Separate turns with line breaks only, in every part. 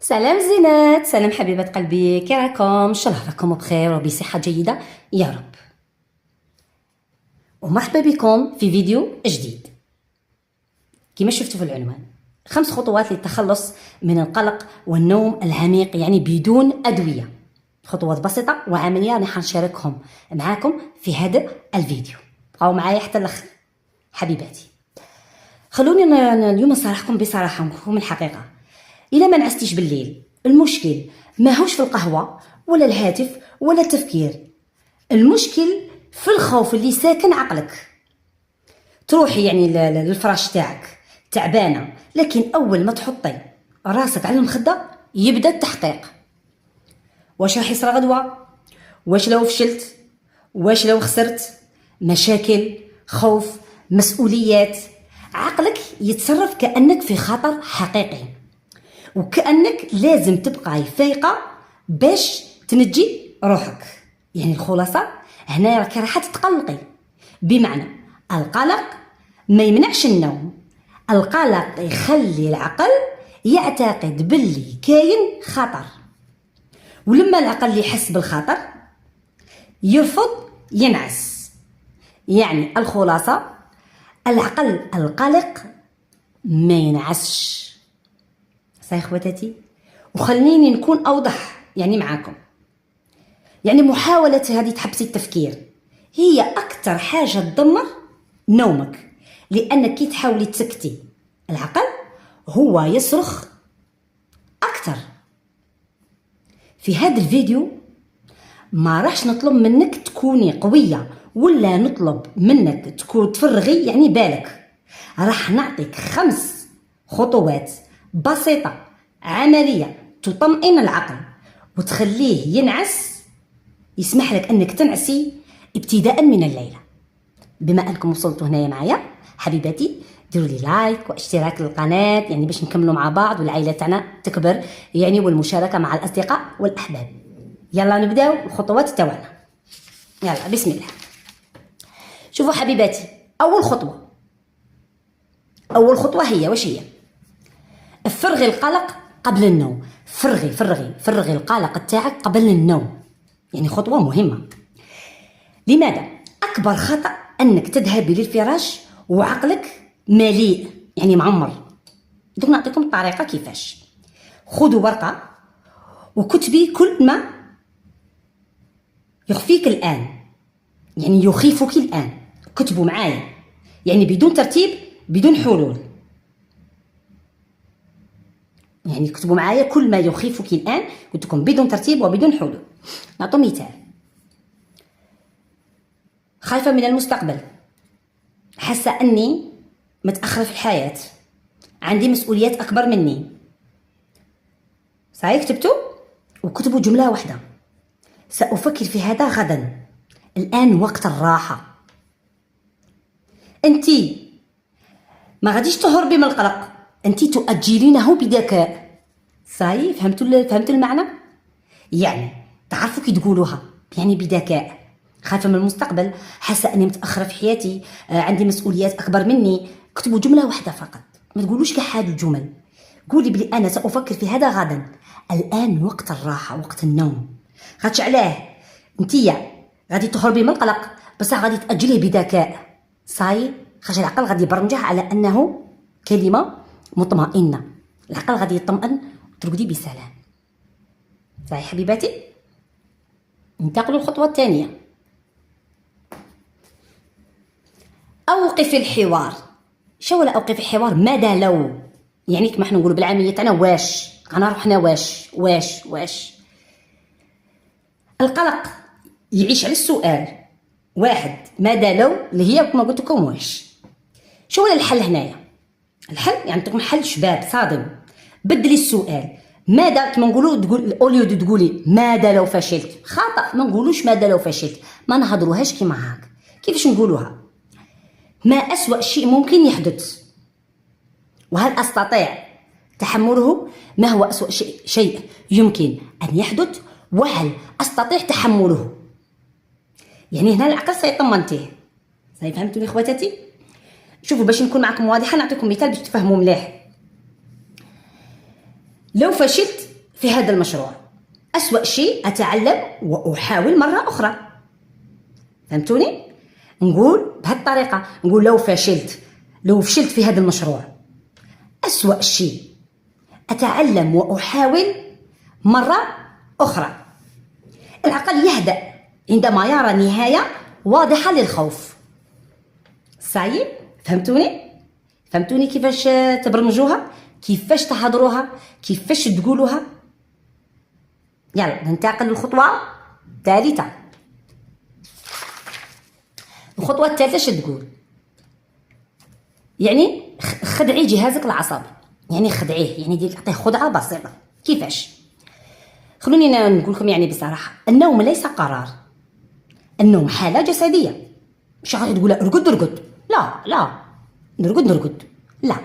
سلام زينات، سلام حبيبات قلبي، كي راكم؟ ان شاء الله راكم بخير وبصحه جيده يا رب. ومرحبا بكم في فيديو جديد. كما شفتوا في العنوان 5 خطوات للتخلص من القلق والنوم العميق، يعني بدون ادويه. خطوات بسيطه وعمليه راح نشاركهم معاكم في هذا الفيديو. بقاو معايا حتى الاخر حبيباتي. خلوني اليوم نصارحكم بصراحه ونقول الحقيقه. إلا ما نعستيش بالليل، المشكل ماهوش في القهوة ولا الهاتف ولا التفكير، المشكل في الخوف اللي ساكن عقلك. تروحي يعني للفراش تاعك تعبانة، لكن أول ما تحطي راسك على المخدة يبدأ التحقيق. واش راح يصرى غدوة؟ واش لو فشلت؟ واش لو خسرت؟ مشاكل، خوف، مسؤوليات. عقلك يتصرف كأنك في خطر حقيقي، وكأنك لازم تبقى فايقة باش تنجي روحك. يعني الخلاصة هنا راكي راح تتقلقي، بمعنى القلق ما يمنعش النوم، القلق يخلي العقل يعتقد باللي كاين خطر، ولما العقل يحس بالخطر يرفض ينعس. يعني الخلاصة العقل القلق ما ينعسش. صحيح خواتاتي؟ وخليني نكون اوضح يعني معاكم. يعني محاولة هذه تحبسي التفكير هي اكثر حاجة تدمر نومك، لانك كي تحاولي تسكتي العقل هو يصرخ اكثر. في هذا الفيديو ما راحش نطلب منك تكوني قوية، ولا نطلب منك تكون تفرغي يعني بالك. راح نعطيك 5 خطوات بسيطة عملية تطمئن العقل وتخليه ينعس، يسمح لك انك تنعسي ابتداء من الليلة. بما انكم وصلتوا هنايا معايا حبيباتي، ديروا لي لايك واشتراك للقناة، يعني باش نكملوا مع بعض والعائلة تاعنا تكبر، يعني والمشاركة مع الاصدقاء والاحباب. يلا نبداو الخطوات تاعنا. يلا بسم الله. شوفوا حبيباتي، اول خطوة هي واش هي؟ فرغي القلق قبل النوم. فرغي القلق تاعك قبل النوم، يعني خطوة مهمة. لماذا؟ أكبر خطأ أنك تذهبي للفراش وعقلك مليء يعني معمر. دوك نعطيكم الطريقة كيفاش. خذوا ورقة وكتبي كل ما يخفيك الآن، يعني يخيفك الآن، كتبوا معايا، يعني بدون ترتيب بدون حلول. يعني اكتبوا معايا كل ما يخيفك الآن، قلت لكم بدون ترتيب وبدون حلول. نعطوا مثال. خايفة من المستقبل، حاسة أني متأخرة في الحياة، عندي مسؤوليات أكبر مني. صحيح كتبتوا؟ وكتبوا جملة واحدة: سأفكر في هذا غدا، الآن وقت الراحة. أنتي ما غاديش تهربي من القلق، أنتي تؤجلينه بذكاء. صحيح؟ فهمتوا المعنى؟ يعني تعرفوا كي تقولوها يعني بذكاء. خايفة من المستقبل، حاسة أني متأخرة في حياتي، عندي مسؤوليات أكبر مني. اكتبوا جملة واحدة فقط، ما تقولوش كاع هاد الجمل. قولي بلي أنا سأفكر في هذا غدا، الآن وقت الراحة، وقت النوم. خاطش علاه؟ انتيا غادي تهربي من القلق، بصح غادي تأجليه بذكاء. صاي خاطش العقل غادي يبرمجه على أنه كلمة مطمئنة. العقل غادي يطمئن وترقدي بسلام. صحيح حبيباتي؟ ننتقلوا للخطوة الثانية. أوقف الحوار. شو ولا أوقف الحوار؟ ماذا لو؟ يعني كما حنا نقولوا بالعامية تاعنا واش، أنا روحنا واش. القلق يعيش على السؤال واحد، ماذا لو، اللي هي كما قلت لكم واش. شو ولا الحل هنايا؟ الحل يعني نعطيكم حل شباب صادم. بدلي السؤال، ماذا كما نقولوا، تقول اوليو تقولي ماذا لو فشلت. خطأ، ما نقولوش ماذا لو فشلت، ما نهضروهاش كيما هاك. كيفاش نقولوها؟ ما أسوأ شيء ممكن يحدث، وهل أستطيع تحمله؟ ما هو أسوأ شيء يمكن أن يحدث، وهل أستطيع تحمله؟ يعني هنا العقل سيطمنتيه. فهمتوا لي خواتاتي؟ شوفوا باش نكون معكم واضحة، نعطيكم مثال باش تفهموا مليح. لو فشلت في هذا المشروع. أسوأ شيء أتعلم وأحاول مرة أخرى. فهمتوني؟ نقول بهذه الطريقة، نقول لو فشلت في هذا المشروع، أسوأ شيء أتعلم وأحاول مرة أخرى. العقل يهدأ عندما يرى نهاية واضحة للخوف. صحيح؟ فهمتوني كيفاش تبرمجوها، كيفاش تحضروها، كيفاش تقولوها. يلا ننتقل للخطوة الثالثة. الخطوة الثالثة شو تقول؟ يعني خدعي جهازك العصبي، يعني خدعيه، يعني ديك تعطيه خدعة بسيطة. كيفاش؟ خلوني نقول لكم يعني بصراحة، النوم ليس قرار، النوم حالة جسدية. مش غادي تقول ارقد، لا نرقد، لا،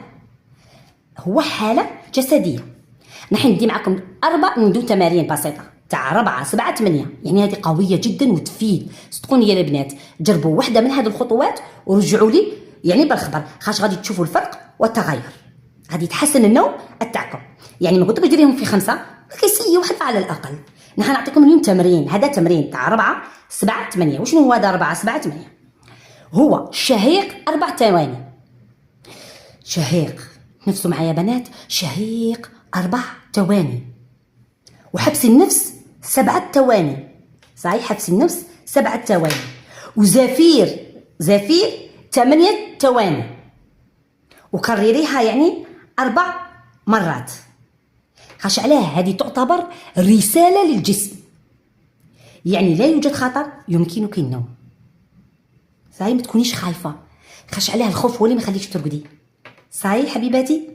هو حالة جسدية. نحن ندي معكم ندو تمارين بسيطة تاع 4 7 8، يعني هذه قوية جدا وتفيد. صدقوني يا البنات، جربوا واحدة من هذه الخطوات ورجعوا لي يعني بالخبر، خاش غادي تشوفوا الفرق والتغير، غادي يتحسن النوم تاعكم. يعني ما قلت بجريهم في 5، كيسيو واحد على الأقل. نحن نعطيكم اليوم تمرين، هذا تمرين تاع 4 7 8. وشنو هو هذا 4 7 8؟ هو شهيق 4 ثواني. شهيق، نفسوا معايا بنات، شهيق 4 ثواني، وحبس النفس 7 ثواني. صحيح، حبس النفس 7 ثواني. وزفير 8 ثواني، وكرريها يعني 4 مرات. خاش عليها هذه تعتبر رسالة للجسم، يعني لا يوجد خطر، يمكنك النوم. صحيح، ما تكونيش خايفة، خاش عليها الخوف هو اللي ما يخليكش ترقدي. صحيح حبيباتي،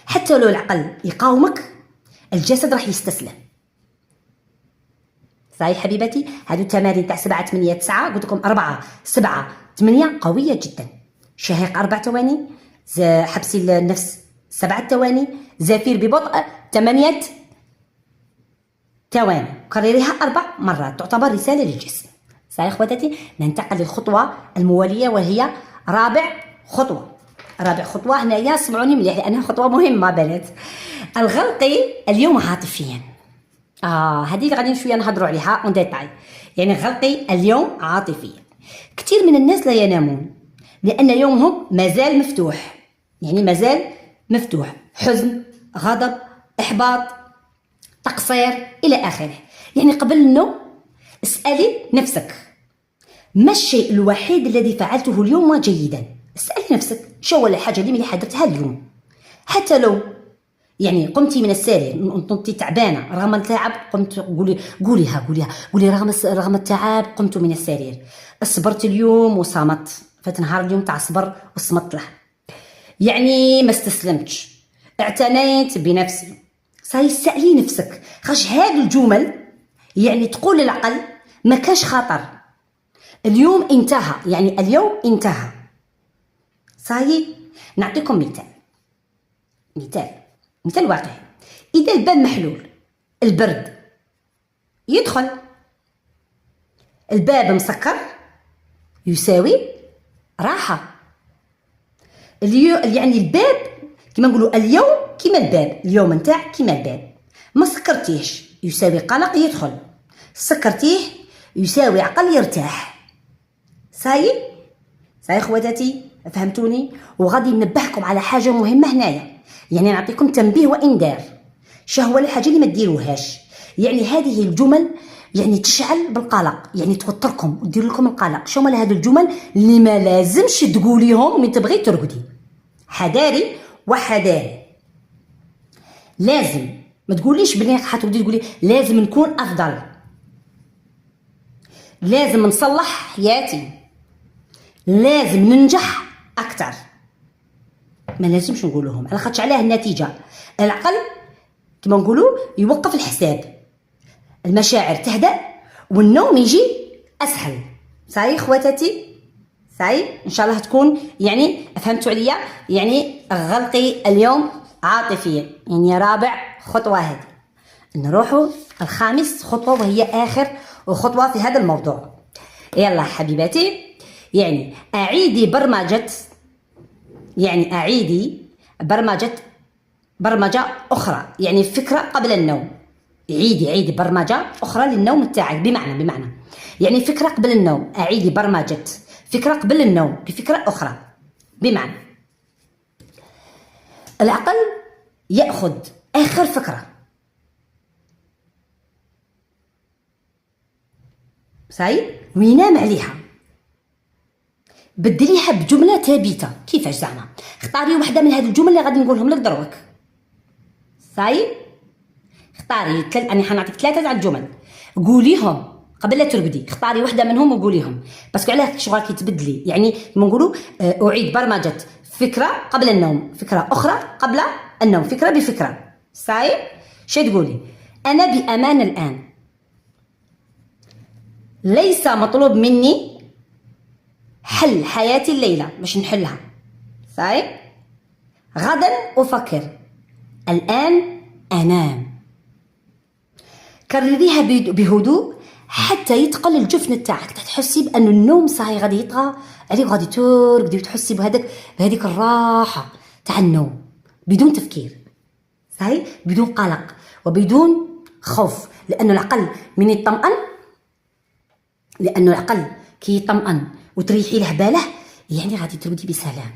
حتى لو العقل يقاومك الجسد راح يستسلم. صحيح حبيباتي، هادو التمارين تاع 7 8 9 قلت لكم 4 7 8 قوية جدا. شهيق 4 ثواني، حبس النفس 7 ثواني، زفير ببطء 8 ثواني، كرريها 4 مرات، تعتبر رسالة للجسم. صحيح اخواتي، ننتقل للخطوة الموالية وهي رابع خطوة هنايا. سمعوني مليح لأنها خطوة مهمة بنات. الغلقي اليوم عاطفيا. هذه اللي غادي شوية نهضروا عليها اون ديتاي. يعني غلقي اليوم عاطفيا. كثير من الناس لا ينامون لأن يومهم مازال مفتوح، يعني مازال مفتوح، حزن، غضب، إحباط، تقصير إلى آخره. يعني قبل النوم اسألي نفسك، ما الشيء الوحيد الذي فعلته اليوم جيدا؟ اسألي نفسك شو هو الحاجة اللي حضرتها اليوم. حتى لو يعني قمتي من السرير، كنتي تعبانة رغم التعب، قمت قوليها رغم التعب قمت من السرير، صبرت اليوم وصمت، فات نهار اليوم تاع صبر وصمت له، يعني ما استسلمتش، اعتنيت بنفسي. سألي نفسك، خاش هاد الجمل يعني تقول للعقل ما كاش خطر، اليوم انتهى، يعني اليوم انتهى. صحيح. نعطيكم مثال واقعي. إذا الباب محلول، البرد يدخل، الباب مسكر يساوي راحة. يعني الباب كما نقولوا اليوم كما الباب، اليوم نتاع كما الباب. ما سكرتيهش يساوي قلق يدخل، سكرتيه يساوي عقل يرتاح. صحيح خواتاتي، فهمتوني؟ وغادي ننبهكم على حاجة مهمة هنايا، يعني نعطيكم تنبيه وإنذار. شهو الحاجة اللي ما ديروهاش، يعني هذه الجمل يعني تشعل بالقلق، يعني توتركم ودير لكم القلق. شو هما هذه الجمل اللي ما لازمش تقوليهم من تبغي ترقدي؟ حذاري وحذاري، لازم ما تقوليش بلي حتردي تقولي لازم نكون افضل، لازم نصلح حياتي، لازم ننجح اكثر. ما لازمش نقولوهم، على خاطر عليه النتيجه. العقل كما نقولوا يوقف الحساب، المشاعر تهدأ والنوم يجي اسهل. صحيح خواتاتي؟ صحيح، ان شاء الله تكون يعني فهمتوا عليا. يعني غلقي اليوم عاطفيا، يعني رابع خطوه هذه. نروحوا الخامس خطوه وهي اخر خطوه في هذا الموضوع. يلا حبيباتي، يعني اعيدي برمجه اخرى، يعني فكره قبل النوم. عيدي برمجة أخرى للنوم تاعك. بمعنى يعني فكرة قبل النوم، أعيدي برمجة فكرة قبل النوم بفكرة أخرى. بمعنى العقل يأخذ آخر فكرة صحيح وينام عليها، بدليها بجملة ثابتة. كيفاش زعما؟ اختاري واحدة من هذه الجمل اللي غادي نقولهم لك دروك. صحيح اختاري أنا حنعطيك 3 تاع الجمل، قوليهم قبل لا ترقدي. اختاري واحدة منهم وقوليهم، باسكو علاه شغل كي تبدلي. يعني كما نقولوا أعيد برمجة فكرة قبل النوم، فكرة أخرى قبل النوم، فكرة بفكرة. صحيح شي تقولي؟ أنا بأمان الآن، ليس مطلوب مني حل حياتي الليلة باش نحلها. صحيح غدا أفكر، الآن أنام. كرريها بهدوء حتى يتقل الجفن تاعك، تحسي بأن النوم صاي غادي يطغى عليك، غادي ترقدي وتحسي بهذيك الراحة تاع النوم بدون تفكير. صحيح بدون قلق وبدون خوف، لأن العقل من يطمئن، لأنه العقل كي يطمئن وتريحي له باله يعني غادي ترقدي بسلام.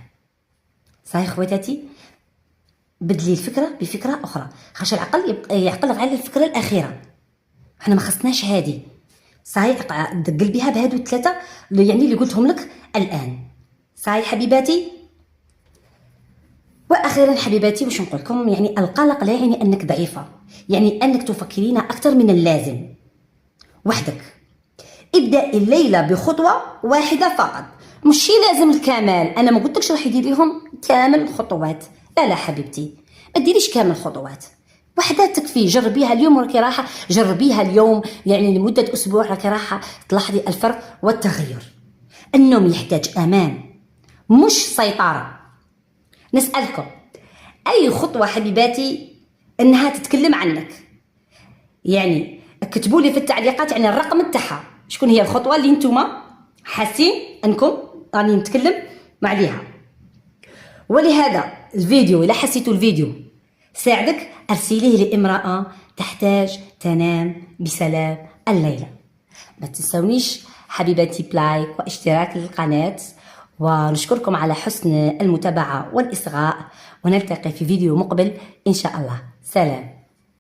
صحيح خواتاتي؟ بدلي الفكرة بفكرة أخرى، خاطر العقل يعقل على الفكرة الأخيرة، حنا ما خصناش هادي. صحيح قلبيها بهادو 3 يعني اللي قلتهم لك الآن. صحيح حبيباتي؟ وأخيرا حبيباتي واش نقول لكم، يعني القلق لا يعني أنك ضعيفة، يعني أنك تفكرين أكثر من اللازم وحدك. ابدأ الليلة بخطوة واحدة فقط، مش لازم الكمال. أنا ما قلتلكش راح يديريهم كامل الخطوات، لا حبيبتي ما ديريش كامل الخطوات، وحدة تكفي. جربيها اليوم راكي راحة، جربيها اليوم يعني لمدة أسبوع راكي راحة، تلاحظي الفرق والتغير. النوم يحتاج أمان مش سيطرة. نسألكم أي خطوة حبيباتي أنها تتكلم عنك؟ يعني كتبوا لي في التعليقات يعني الرقم تاعها، شكون هي الخطوة اللي نتوما حاسين أنكم راني نتكلم عليها. ولهذا الفيديو إلا حسيتوا الفيديو ساعدك أرسليه لامرأة تحتاج تنام بسلام الليلة. ما تنسونيش حبيباتي بلايك واشتراك للقناة، ونشكركم على حسن المتابعة والإصغاء، ونلتقي في فيديو مقبل إن شاء الله. سلام.